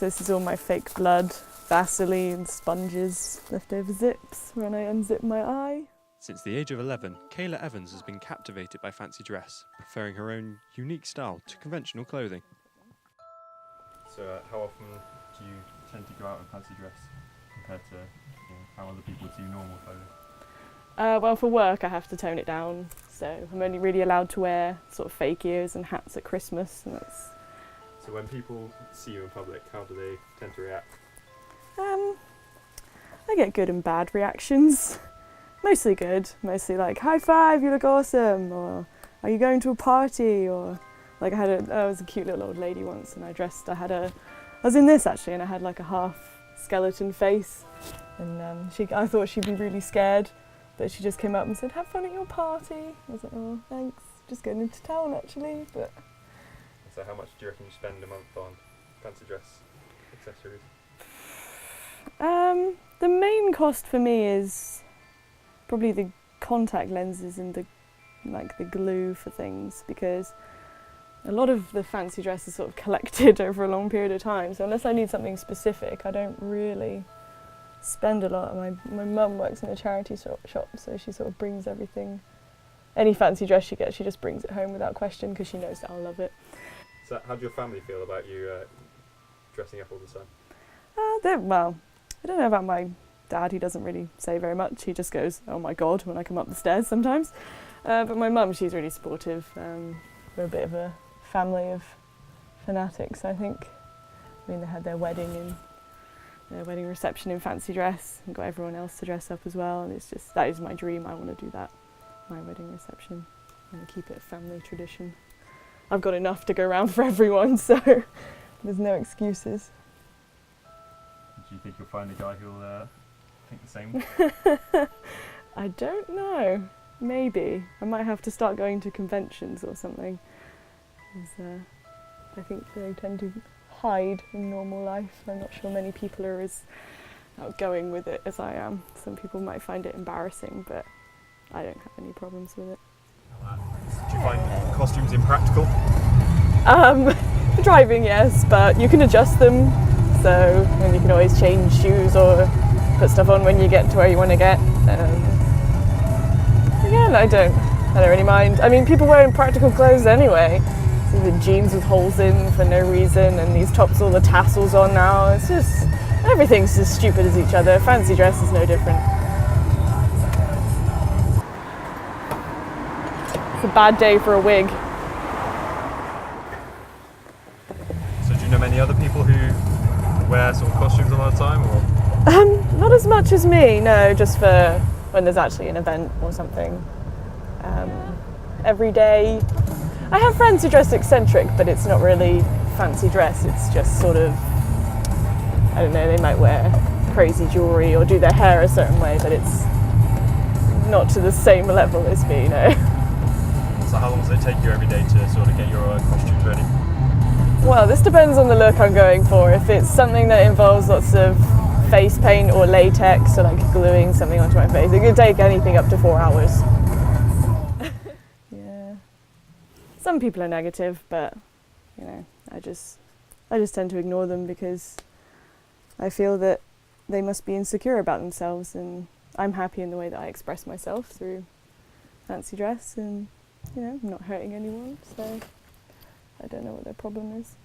So this is all my fake blood, Vaseline, sponges, leftover zips when I unzip my eye. Since the age of 11, Kayla Evans has been captivated by fancy dress, preferring her own unique style to conventional clothing. So how often do you tend to go out in fancy dress compared to how other people see normal clothing? Well, for work I have to tone it down, so I'm only really allowed to wear sort of fake ears and hats at Christmas, and that's... So when people see you in public, how do they tend to react? I get good and bad reactions. Mostly good, mostly like, high five, you look awesome, or are you going to a party, or like I was a cute little old lady once and I was in this actually, and I had like a half skeleton face, and I thought she'd be really scared, but she just came up and said, have fun at your party. I was like, oh thanks, just going into town actually. But so how much do you reckon you spend a month on fancy dress accessories? The main cost for me is probably the contact lenses and the glue for things, because a lot of the fancy dress is sort of collected over a long period of time, so unless I need something specific I don't really spend a lot. My mum works in a charity shop, so she sort of brings everything, any fancy dress she gets, she just brings it home without question because she knows that I'll love it. So how do your family feel about you dressing up all the time? Well, I don't know about my dad, he doesn't really say very much, he just goes, oh my god, when I come up the stairs sometimes. But my mum, she's really supportive. We're a bit of a family of fanatics, I think. I mean, they had their wedding reception in fancy dress and got everyone else to dress up as well, and that is my dream. I want to do that, my wedding reception. I want to keep it a family tradition. I've got enough to go around for everyone, so there's no excuses. Do you think you'll find a guy who'll think the same? I don't know. Maybe. I might have to start going to conventions or something. I think they tend to hide in normal life. I'm not sure many people are as outgoing with it as I am. Some people might find it embarrassing, but I don't have any problems with it. Do you find costumes impractical? For driving, yes, but you can adjust them. So, and you can always change shoes or put stuff on when you get to where you want to get. Again, I don't really mind. I mean, people wearing practical clothes anyway. So the jeans with holes in for no reason, and these tops with all the tassels on now. It's just, everything's as stupid as each other. Fancy dress is no different. It's a bad day for a wig. So do you know many other people who wear sort of costumes a lot of time, or? Not as much as me, no, just for when there's actually an event or something. Every day, I have friends who dress eccentric, but it's not really fancy dress, it's just sort of, I don't know, they might wear crazy jewellery or do their hair a certain way, but it's not to the same level as me, no. So how long does it take you every day to sort of get your costumes ready? Well, this depends on the look I'm going for. If it's something that involves lots of face paint or latex, or like gluing something onto my face, it could take anything up to 4 hours. Yeah. Some people are negative, but I just tend to ignore them because I feel that they must be insecure about themselves, and I'm happy in the way that I express myself through fancy dress, and I'm not hurting anyone, so I don't know what their problem is.